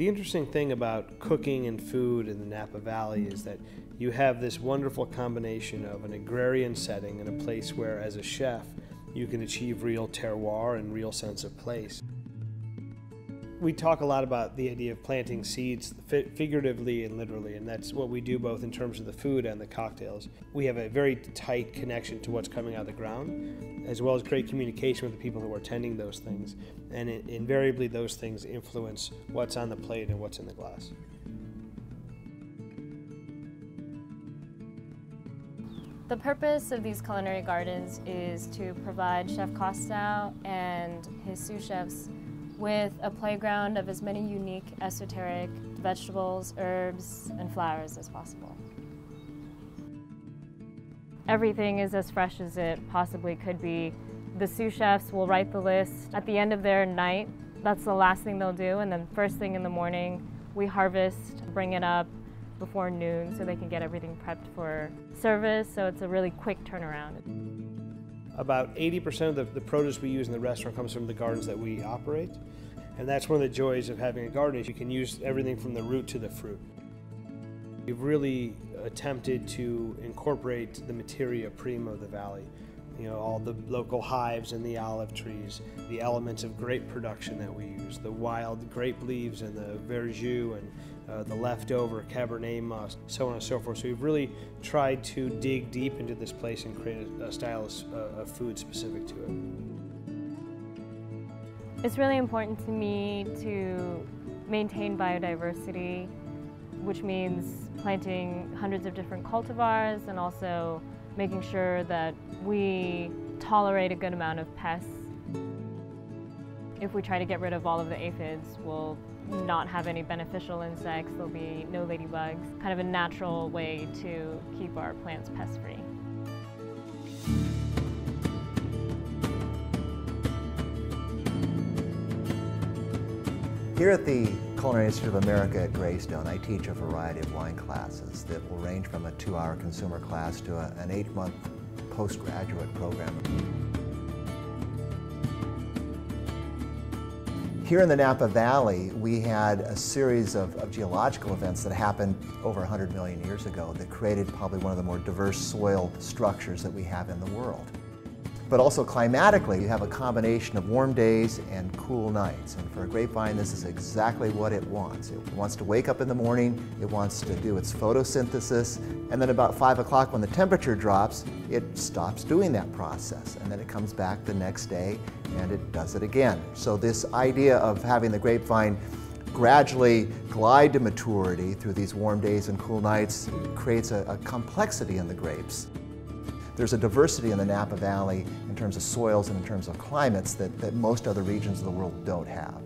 The interesting thing about cooking and food in the Napa Valley is that you have this wonderful combination of an agrarian setting and a place where, as a chef, you can achieve real terroir and real sense of place. We talk a lot about the idea of planting seeds figuratively and literally, and that's what we do both in terms of the food and the cocktails. We have a very tight connection to what's coming out of the ground, as well as great communication with the people who are tending those things, and invariably those things influence what's on the plate and what's in the glass. The purpose of these culinary gardens is to provide Chef Costow and his sous chefs with a playground of as many unique, esoteric vegetables, herbs, and flowers as possible. Everything is as fresh as it possibly could be. The sous chefs will write the list at the end of their night. That's the last thing they'll do, and then first thing in the morning, we harvest, bring it up before noon so they can get everything prepped for service, so it's a really quick turnaround. About 80% of the produce we use in the restaurant comes from the gardens that we operate, and that's one of the joys of having a garden is you can use everything from the root to the fruit. We've really attempted to incorporate the materia prima of the valley. You know, all the local hives and the olive trees, the elements of grape production that we use, the wild grape leaves and the verjus and the leftover Cabernet must, so on and so forth. So we've really tried to dig deep into this place and create a style of food specific to it. It's really important to me to maintain biodiversity, which means planting hundreds of different cultivars and also making sure that we tolerate a good amount of pests. If we try to get rid of all of the aphids, we'll not have any beneficial insects, there'll be no ladybugs. Kind of a natural way to keep our plants pest-free. Here at the Culinary Institute of America at Greystone, I teach a variety of wine classes that will range from a 2-hour consumer class to an 8-month postgraduate program. Here in the Napa Valley, we had a series of geological events that happened over 100 million years ago that created probably one of the more diverse soil structures that we have in the world. But also climatically, you have a combination of warm days and cool nights. And for a grapevine, this is exactly what it wants. It wants to wake up in the morning, it wants to do its photosynthesis, and then about 5 o'clock when the temperature drops, it stops doing that process. And then it comes back the next day and it does it again. So this idea of having the grapevine gradually glide to maturity through these warm days and cool nights creates a complexity in the grapes. There's a diversity in the Napa Valley in terms of soils and in terms of climates that most other regions of the world don't have.